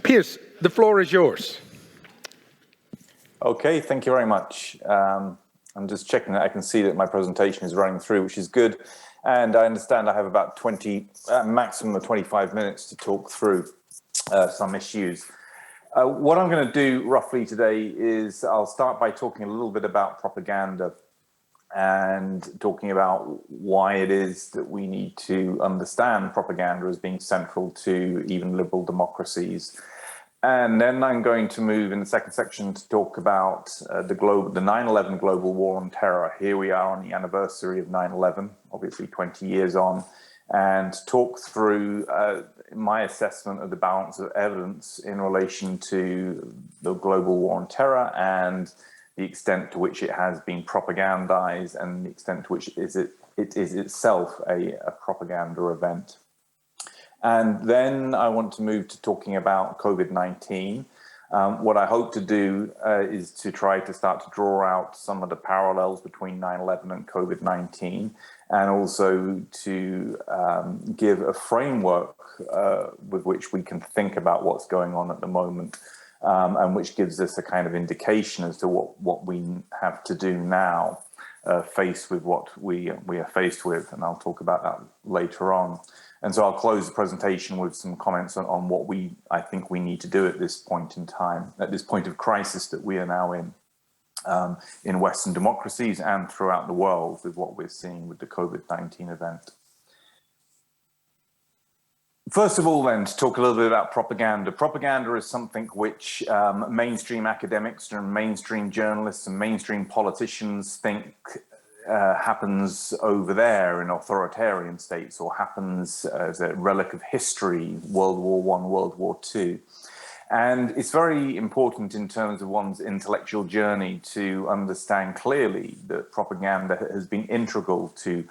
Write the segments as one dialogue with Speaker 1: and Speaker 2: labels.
Speaker 1: Piers, the floor is yours.
Speaker 2: Okay, thank you very much. I'm just checking that I can see that my presentation is running through, which is good. And I understand I have about maximum of 25 minutes to talk through some issues. What I'm going to do roughly today is I'll start by talking a little bit about propaganda and talking about why it is that we need to understand propaganda as being central to even liberal democracies. And then I'm going to move in the second section to talk about the 9/11 global war on terror. Here we are on the anniversary of 9/11, obviously 20 years on, and talk through my assessment of the balance of evidence in relation to the global war on terror and the extent to which it has been propagandized and the extent to which it is itself a propaganda event. And then I want to move to talking about COVID-19. What I hope to do is to try to start to draw out some of the parallels between 9/11 and COVID-19, and also to give a framework with which we can think about what's going on at the moment, and which gives us a kind of indication as to what we have to do now, faced with what we are faced with, and I'll talk about that later on. And so I'll close the presentation with some comments on what I think we need to do at this point in time, at this point of crisis that we are now in Western democracies and throughout the world with what we're seeing with the COVID-19 event. First of all, then, to talk a little bit about propaganda. Propaganda is something which mainstream academics and mainstream journalists and mainstream politicians think happens over there in authoritarian states, or happens as a relic of history, World War I, World War II. And it's very important in terms of one's intellectual journey to understand clearly that propaganda has been integral to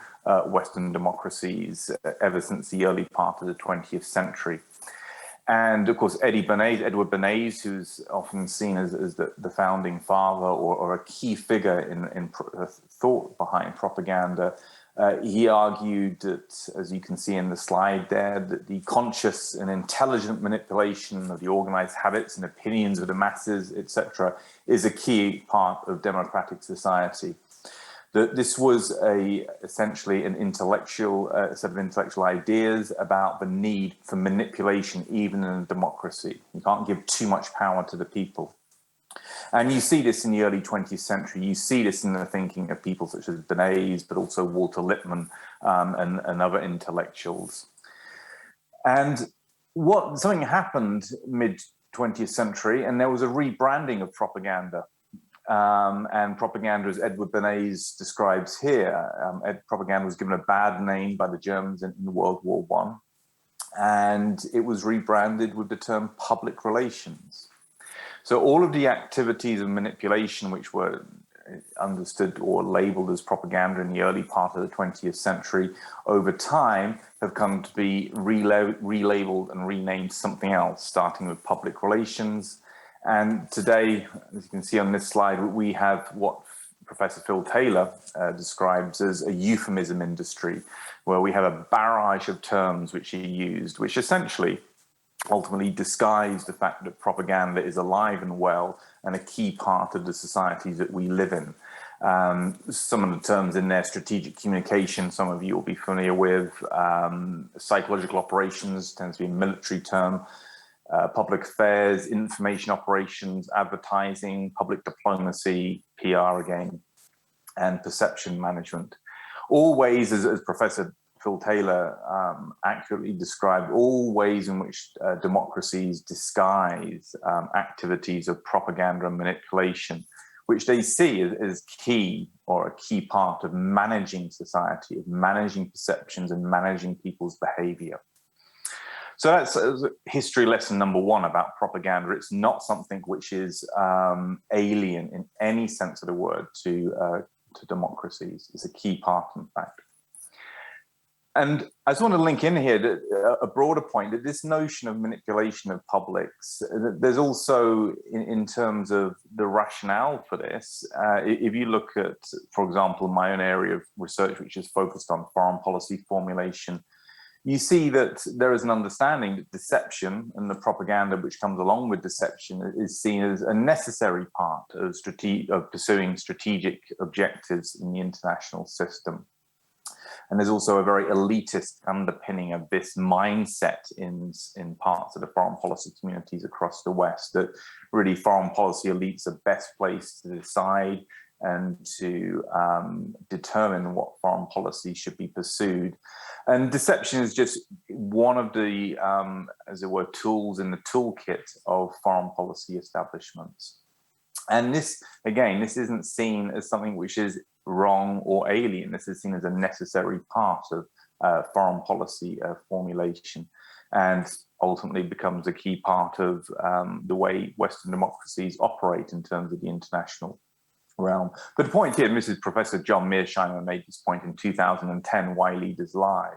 Speaker 2: Western democracies ever since the early part of the 20th century. And of course, Edward Bernays, who's often seen as the founding father or a key figure in thought behind propaganda, he argued that, as you can see in the slide there, that the conscious and intelligent manipulation of the organized habits and opinions of the masses, etc., is a key part of democratic society. That this was essentially an intellectual set of intellectual ideas about the need for manipulation, even in a democracy. You can't give too much power to the people. And you see this in the early 20th century. You see this in the thinking of people such as Bernays, but also Walter Lippmann and other intellectuals. And something happened mid-20th century, and there was a rebranding of propaganda. And propaganda, as Edward Bernays describes here, propaganda was given a bad name by the Germans in World War I, and it was rebranded with the term public relations. So all of the activities of manipulation which were understood or labeled as propaganda in the early part of the 20th century, over time have come to be relabeled and renamed something else, starting with public relations. And today, as you can see on this slide, we have what Professor Phil Taylor describes as a euphemism industry, where we have a barrage of terms which he used, which essentially ultimately disguise the fact that propaganda is alive and well and a key part of the societies that we live in. Some of the terms in there: strategic communication, some of you will be familiar with. Psychological operations tends to be a military term. Public affairs, information operations, advertising, public diplomacy, PR again, and perception management. All ways, as Professor Phil Taylor accurately described, all ways in which democracies disguise activities of propaganda and manipulation, which they see as key or a key part of managing society, of managing perceptions and managing people's behavior. So that's history lesson number one about propaganda. It's not something which is alien in any sense of the word to democracies. It's a key part, in fact. And I just want to link in here a broader point, that this notion of manipulation of publics, there's also, in terms of the rationale for this, if you look at, for example, my own area of research, which is focused on foreign policy formulation, you see that there is an understanding that deception and the propaganda which comes along with deception is seen as a necessary part of pursuing strategic objectives in the international system. And there's also a very elitist underpinning of this mindset in parts of the foreign policy communities across the West, that really foreign policy elites are best placed to decide and to determine what foreign policy should be pursued. And deception is just one of the, as it were, tools in the toolkit of foreign policy establishments. And this, again, this isn't seen as something which is wrong or alien. This is seen as a necessary part of foreign policy formulation, and ultimately becomes a key part of the way Western democracies operate in terms of the international realm. But the point here, and this is Professor John Mearsheimer made this point in 2010, Why Leaders Lie,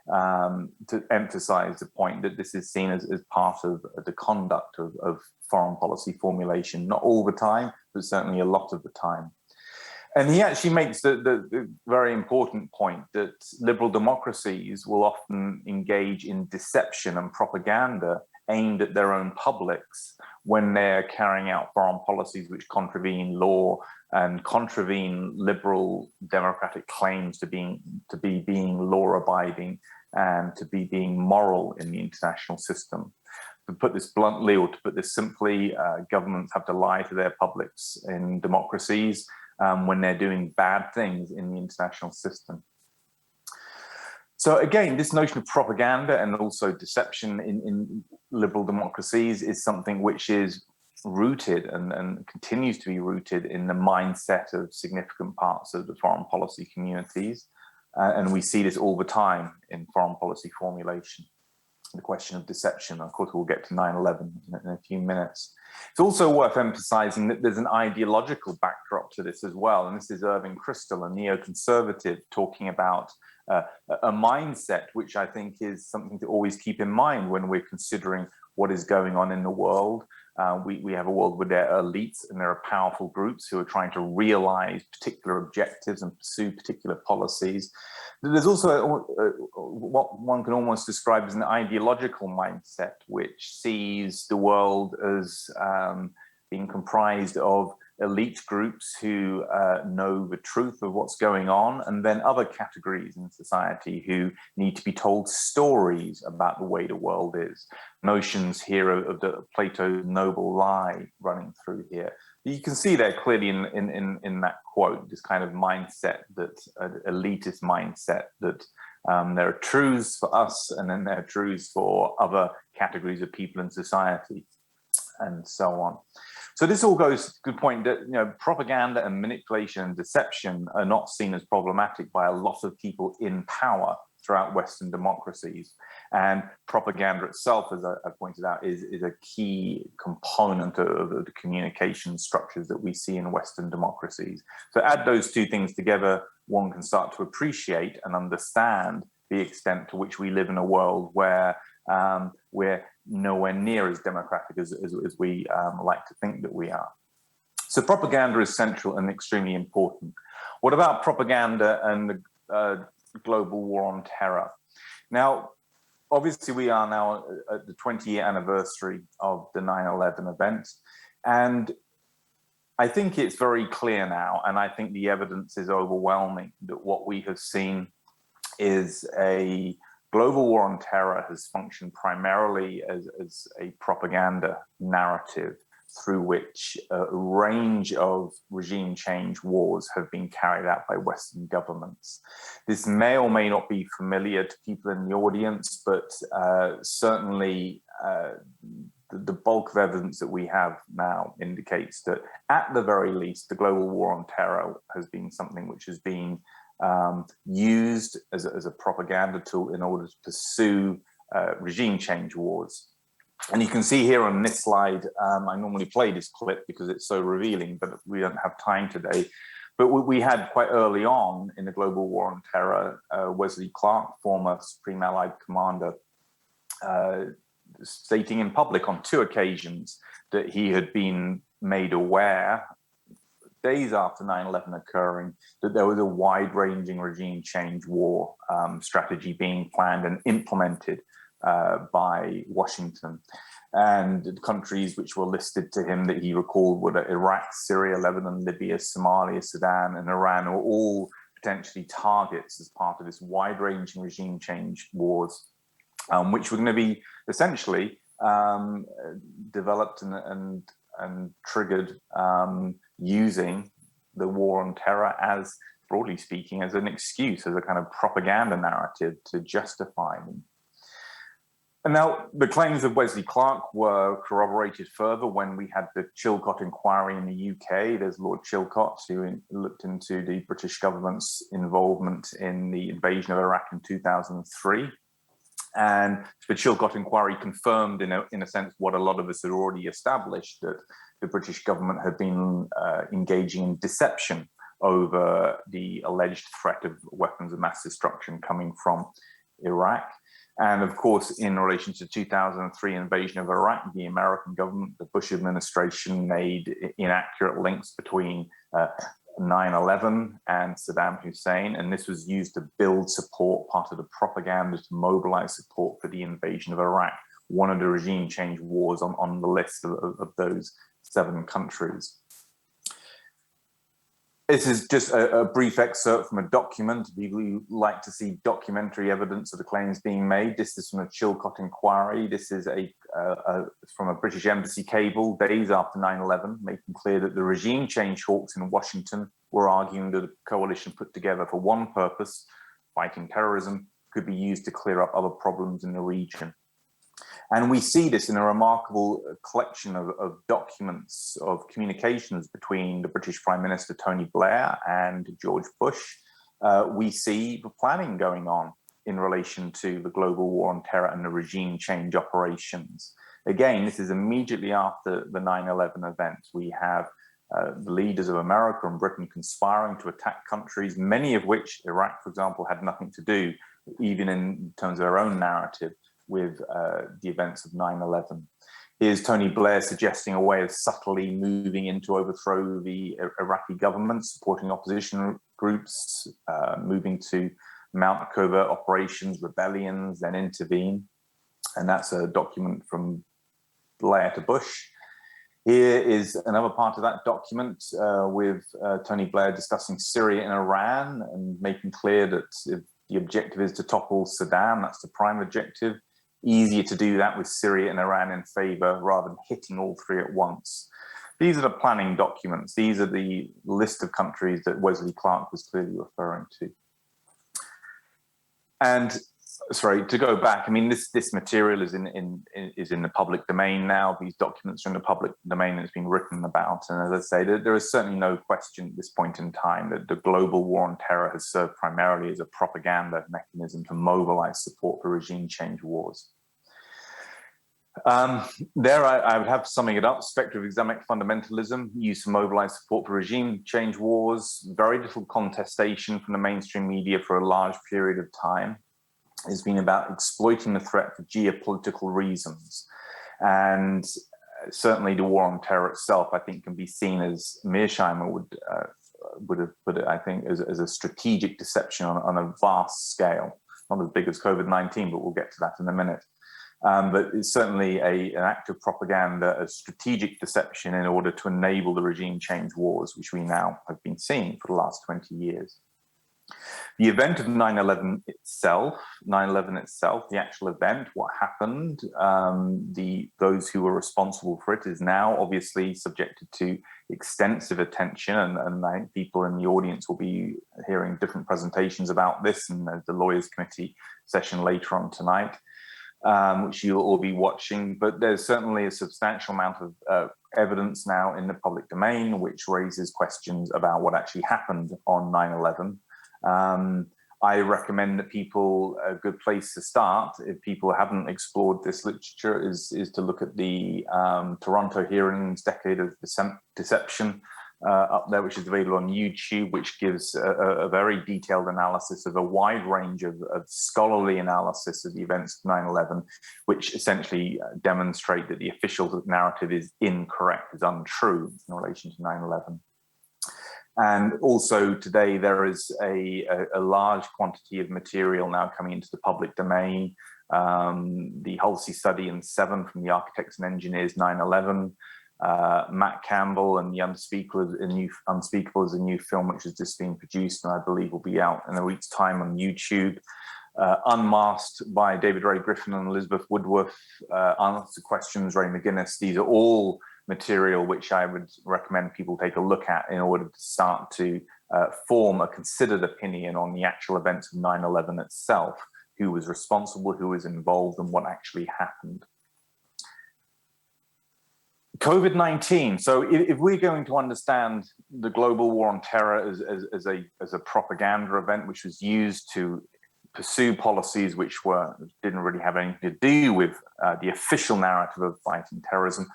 Speaker 2: to emphasize the point that this is seen as part of the conduct of foreign policy formulation, not all the time, but certainly a lot of the time. And he actually makes the very important point that liberal democracies will often engage in deception and propaganda aimed at their own publics when they're carrying out foreign policies which contravene law and contravene liberal democratic claims to be being law-abiding and to be being moral in the international system. To put this bluntly, or to put this simply, governments have to lie to their publics in democracies when they're doing bad things in the international system. So again, this notion of propaganda and also deception in liberal democracies is something which is rooted and continues to be rooted in the mindset of significant parts of the foreign policy communities. And we see this all the time in foreign policy formulation. The question of deception, of course, we'll get to 9/11 in a few minutes. It's also worth emphasizing that there's an ideological backdrop to this as well. And this is Irving Kristol, a neoconservative, talking about a mindset, which I think is something to always keep in mind when we're considering what is going on in the world. We have a world where there are elites and there are powerful groups who are trying to realize particular objectives and pursue particular policies. There's also what one can almost describe as an ideological mindset, which sees the world as being comprised of elite groups who know the truth of what's going on, and then other categories in society who need to be told stories about the way the world is. Notions here of the Plato's noble lie running through here. You can see there clearly in that quote, this kind of mindset, that elitist mindset, that there are truths for us and then there are truths for other categories of people in society, and so on. So this all goes, good point, that propaganda and manipulation and deception are not seen as problematic by a lot of people in power throughout Western democracies. And propaganda itself, as I pointed out, is a key component of the communication structures that we see in Western democracies. So add those two things together, one can start to appreciate and understand the extent to which we live in a world where we're nowhere near as democratic as we like to think that we are. So propaganda is central and extremely important. What about propaganda and the global war on terror? Now, obviously we are now at the 20-year anniversary of the 9/11 event, and I think it's very clear now, and I think the evidence is overwhelming, that what we have seen is a global war on terror has functioned primarily as a propaganda narrative through which a range of regime change wars have been carried out by Western governments. This may or may not be familiar to people in the audience, but certainly the bulk of evidence that we have now indicates that at the very least, the global war on terror has been something which has been used as a propaganda tool in order to pursue regime change wars. And you can see here on this slide, I normally play this clip because it's so revealing, but we don't have time today. But we had quite early on in the global war on terror, Wesley Clark, former Supreme Allied Commander, stating in public on 2 occasions that he had been made aware, days after 9/11 occurring, that there was a wide-ranging regime change war strategy being planned and implemented by Washington. And the countries which were listed to him that he recalled were Iraq, Syria, Lebanon, Libya, Somalia, Sudan, and Iran, were all potentially targets as part of this wide-ranging regime change wars, which were going to be essentially developed and triggered using the war on terror as, broadly speaking, as an excuse, as a kind of propaganda narrative to justify them. And now the claims of Wesley Clark were corroborated further when we had the Chilcot inquiry in the UK. There's Lord Chilcot, who looked into the British government's involvement in the invasion of Iraq in 2003. And the Chilcot inquiry confirmed, in a sense, what a lot of us had already established, that the British government had been engaging in deception over the alleged threat of weapons of mass destruction coming from Iraq. And of course, in relation to 2003 invasion of Iraq, the American government, the Bush administration, made inaccurate links between 9/11 and Saddam Hussein, and this was used to build support, part of the propaganda to mobilize support for the invasion of Iraq, one of the regime change wars on the list of those 7 countries. This is just a brief excerpt from a document. People who like to see documentary evidence of the claims being made. This is from a Chilcot inquiry. This is from a British embassy cable days after 9/11, making clear that the regime change hawks in Washington were arguing that a coalition put together for one purpose, fighting terrorism, could be used to clear up other problems in the region. And we see this in a remarkable collection of documents, of communications between the British Prime Minister Tony Blair and George Bush. We see the planning going on in relation to the global war on terror and the regime change operations. Again, this is immediately after the 9/11 event. We have the leaders of America and Britain conspiring to attack countries, many of which, Iraq, for example, had nothing to do, even in terms of their own narrative, with the events of 9/11. Here's Tony Blair suggesting a way of subtly moving in to overthrow the Iraqi government, supporting opposition groups, moving to mount covert operations, rebellions, then intervene. And that's a document from Blair to Bush. Here is another part of that document with Tony Blair discussing Syria and Iran and making clear that if the objective is to topple Saddam, that's the prime objective. Easier to do that with Syria and Iran in favor rather than hitting all 3 at once. These are the planning documents. These are the list of countries that Wesley Clark was clearly referring to. And sorry, to go back, I mean, this material is in the public domain now. These documents are in the public domain. It's been written about. And as I say, there is certainly no question at this point in time that the global war on terror has served primarily as a propaganda mechanism to mobilize support for regime change wars. There I would have, summing it up, spectre of Islamic fundamentalism, used to mobilize support for regime change wars, very little contestation from the mainstream media for a large period of time. It's been about exploiting the threat for geopolitical reasons. And certainly the war on terror itself, I think, can be seen as Mearsheimer would have put it, I think, as a strategic deception on a vast scale, not as big as COVID-19, but we'll get to that in a minute. But it's certainly an act of propaganda, a strategic deception in order to enable the regime change wars, which we now have been seeing for the last 20 years. The event of 9/11 itself, the actual event, what happened, those who were responsible for it is now obviously subjected to extensive attention, and I think people in the audience will be hearing different presentations about this in the Lawyers Committee session later on tonight. Which you'll all be watching, but there's certainly a substantial amount of evidence now in the public domain which raises questions about what actually happened on 9/11. I recommend that people, a good place to start, if people haven't explored this literature, is to look at the Toronto Hearings Decade of Deception up there, which is available on YouTube, which gives a very detailed analysis of a wide range of scholarly analysis of the events of 9/11, which essentially demonstrate that the official narrative is incorrect, is untrue in relation to 9/11. And also today there is a large quantity of material now coming into the public domain. The Halsey study in 7 from the Architects and Engineers 9/11, Matt Campbell and the Unspeakable is a new film which has just been produced and I believe will be out in a week's time on YouTube. Unmasked by David Ray Griffin and Elizabeth Woodworth, Answer Questions, Ray McGuinness. These are all material which I would recommend people take a look at in order to start to form a considered opinion on the actual events of 9/11 itself, who was responsible, who was involved, and what actually happened. COVID-19. So if we're going to understand the global war on terror as a propaganda event which was used to pursue policies which didn't really have anything to do with the official narrative of fighting terrorism,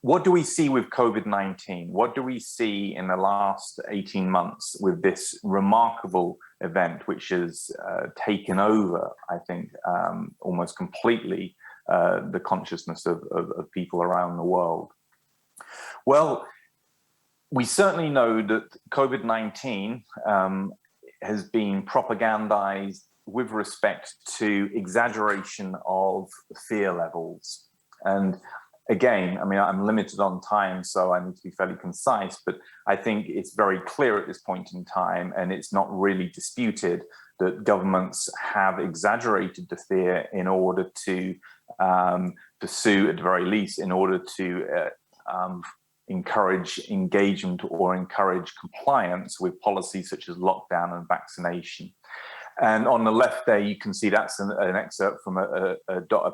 Speaker 2: what do we see with COVID-19? What do we see in the last 18 months with this remarkable event which has taken over, I think, almost completely the consciousness of people around the world? Well, we certainly know that COVID-19 has been propagandized with respect to exaggeration of fear levels. And again, I mean, I'm limited on time, so I need to be fairly concise, but I think it's very clear at this point in time, and it's not really disputed, that governments have exaggerated the fear in order to pursue, at the very least, in order to encourage engagement or encourage compliance with policies such as lockdown and vaccination. And on the left there, you can see that's an excerpt from a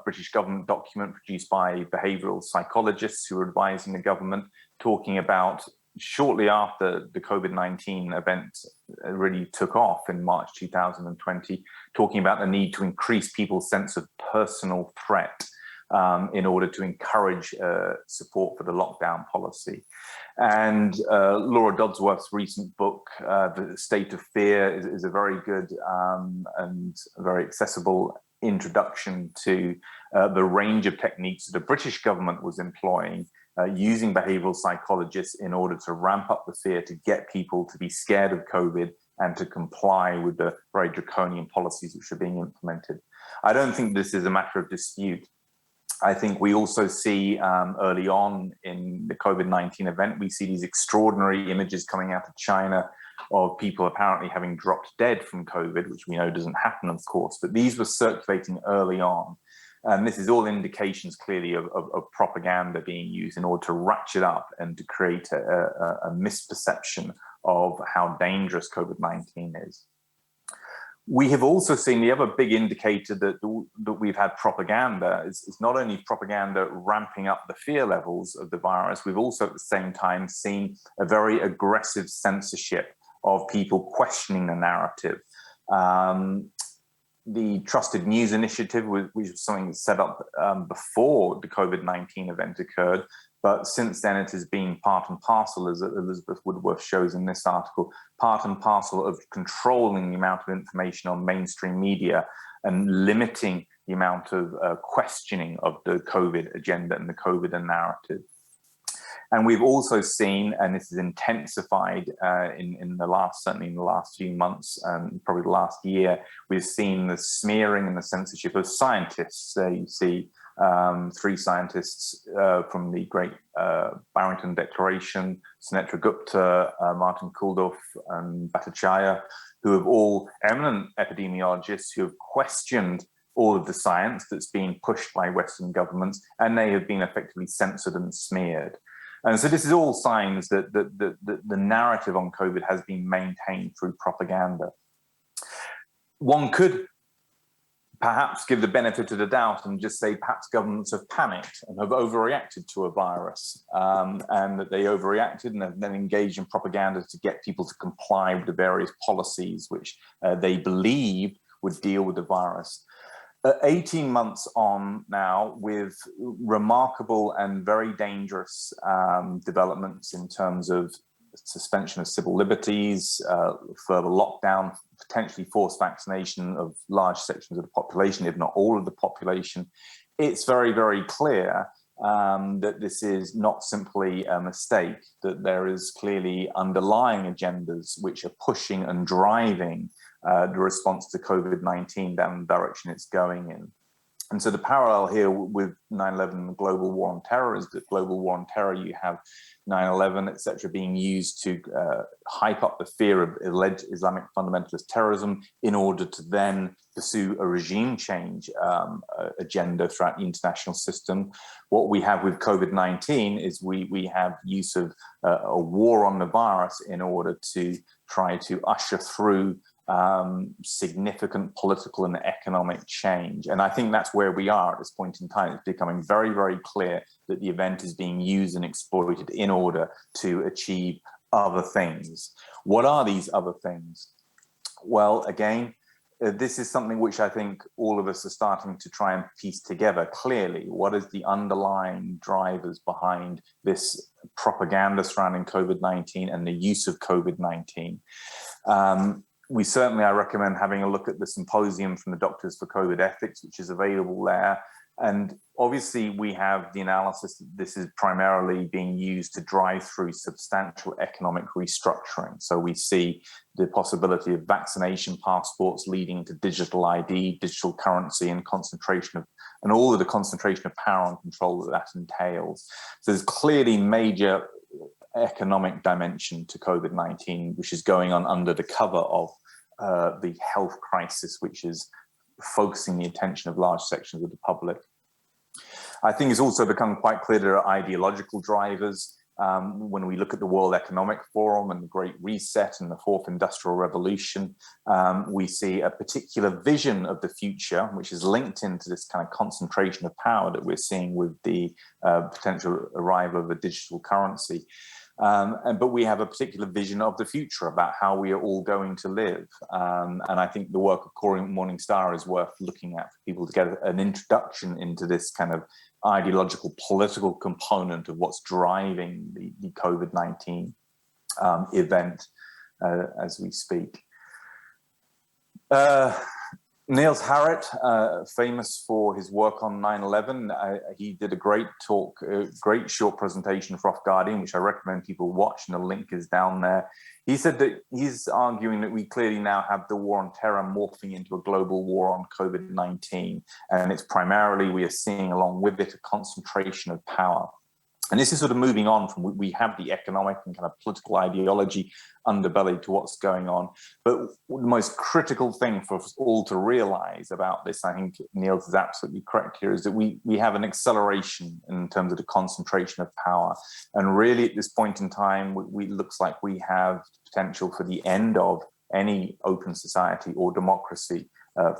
Speaker 2: British government document produced by behavioral psychologists who were advising the government, talking about shortly after the COVID-19 event really took off in March 2020, talking about the need to increase people's sense of personal threat in order to encourage support for the lockdown policy. And Laura Dodsworth's recent book, The State of Fear, is a very good and very accessible introduction to the range of techniques that the British government was employing using behavioral psychologists in order to ramp up the fear, to get people to be scared of COVID and to comply with the very draconian policies which are being implemented. I don't think this is a matter of dispute. I think we also see early on in the COVID-19 event, we see these extraordinary images coming out of China of people apparently having dropped dead from COVID, which we know doesn't happen, of course, but these were circulating early on. And this is all indications clearly of propaganda being used in order to ratchet up and to create a misperception of how dangerous COVID-19 is. We have also seen the other big indicator that we've had propaganda is not only propaganda ramping up the fear levels of the virus, we've also at the same time seen a very aggressive censorship of people questioning the narrative. The Trusted News Initiative, which was something set up before the COVID-19 event occurred, but since then it has been part and parcel, as Elizabeth Woodworth shows in this article, part and parcel of controlling the amount of information on mainstream media and limiting the amount of questioning of the COVID agenda and the COVID narrative. And we've also seen, and this is intensified certainly in the last few months, probably the last year, we've seen the smearing and the censorship of scientists. There you see 3 scientists from the Great Barrington Declaration, Sunetra Gupta, Martin Kulldorff, and Bhattacharya, who have all eminent epidemiologists who have questioned all of the science that's being pushed by Western governments, and they have been effectively censored and smeared. And so this is all signs that the narrative on COVID has been maintained through propaganda. One could perhaps give the benefit of the doubt and just say perhaps governments have panicked and have overreacted to a virus, and that they overreacted and have then engaged in propaganda to get people to comply with the various policies which they believed would deal with the virus. 18 months on now, with remarkable and very dangerous developments in terms of suspension of civil liberties, further lockdown, potentially forced vaccination of large sections of the population, if not all of the population, it's very, very clear that this is not simply a mistake, that there is clearly underlying agendas which are pushing and driving the response to COVID-19 down the direction it's going in. And so the parallel here with 9/11 and the global war on terror is that global war on terror, you have 9/11, etc., being used to hype up the fear of alleged Islamic fundamentalist terrorism in order to then pursue a regime change agenda throughout the international system. What we have with COVID-19 is we have use of a war on the virus in order to try to usher through significant political and economic change. And I think that's where we are at this point in time. It's becoming very, very clear that the event is being used and exploited in order to achieve other things. What are these other things? Well, again, this is something which I think all of us are starting to try and piece together clearly. What is the underlying drivers behind this propaganda surrounding COVID-19 and the use of COVID-19? I recommend having a look at the symposium from the Doctors for COVID Ethics, which is available there. And obviously we have the analysis that this is primarily being used to drive through substantial economic restructuring. So we see the possibility of vaccination passports leading to digital ID, digital currency, and all of the concentration of power and control that entails. So there's clearly major economic dimension to COVID-19, which is going on under the cover of the health crisis, which is focusing the attention of large sections of the public. I think it's also become quite clear there are ideological drivers. When we look at the World Economic Forum and the Great Reset and the Fourth Industrial Revolution, we see a particular vision of the future, which is linked into this kind of concentration of power that we're seeing with the potential arrival of a digital currency. But we have a particular vision of the future about how we are all going to live. And I think the work of Corey Morningstar is worth looking at for people to get an introduction into this kind of ideological political component of what's driving the COVID-19 event as we speak. Niels Harrit, famous for his work on 9/11, he did a great talk, a great short presentation for Off Guardian, which I recommend people watch, and the link is down there. He said that he's arguing that we clearly now have the war on terror morphing into a global war on COVID-19, and it's primarily, we are seeing along with it a concentration of power. And this is sort of moving on from, we have the economic and kind of political ideology underbelly to what's going on. But the most critical thing for us all to realize about this, I think Niels is absolutely correct here, is that we have an acceleration in terms of the concentration of power. And really at this point in time, it looks like we have potential for the end of any open society or democracy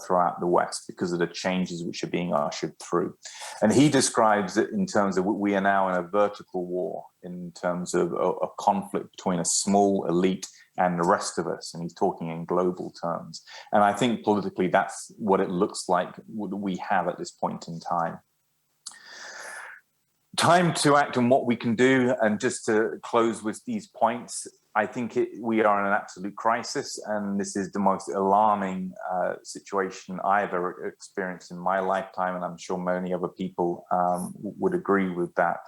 Speaker 2: throughout the West because of the changes which are being ushered through. And he describes it in terms of we are now in a vertical war, in terms of a conflict between a small elite and the rest of us. And he's talking in global terms. And I think politically that's what it looks like we have at this point in time. Time to act on what we can do. And just to close with these points, I think we are in an absolute crisis, and this is the most alarming situation I've ever experienced in my lifetime, and I'm sure many other people would agree with that.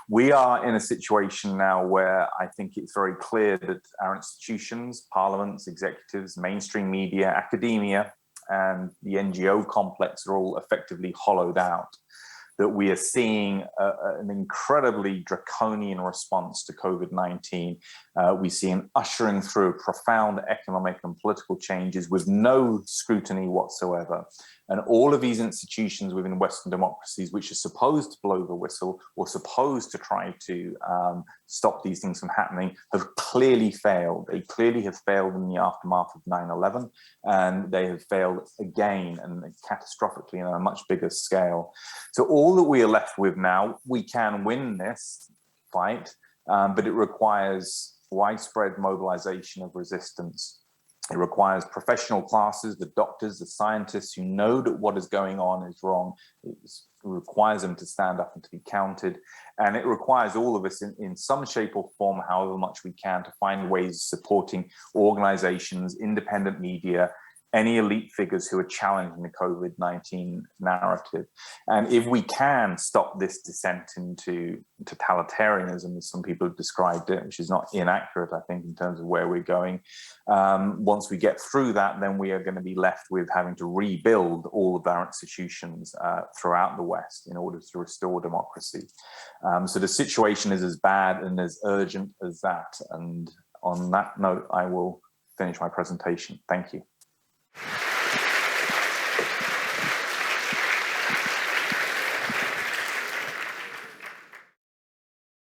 Speaker 2: We are in a situation now where I think it's very clear that our institutions, parliaments, executives, mainstream media, academia, and the NGO complex are all effectively hollowed out. That we are seeing an incredibly draconian response to COVID-19. We see an ushering through profound economic and political changes with no scrutiny whatsoever. And all of these institutions within Western democracies, which are supposed to blow the whistle or supposed to try to stop these things from happening, have clearly failed. They clearly have failed in the aftermath of 9/11, and they have failed again and catastrophically on a much bigger scale. So all that we are left with now, we can win this fight, but it requires widespread mobilization of resistance. It requires professional classes, the doctors, the scientists who know that what is going on is wrong. It requires them to stand up and to be counted. And it requires all of us in some shape or form, however much we can, to find ways of supporting organizations, independent media, any elite figures who are challenging the COVID-19 narrative. And if we can stop this descent into totalitarianism, as some people have described it, which is not inaccurate, I think, in terms of where we're going, once we get through that, then we are going to be left with having to rebuild all of our institutions throughout the West in order to restore democracy. So the situation is as bad and as urgent as that. And on that note, I will finish my presentation. Thank you.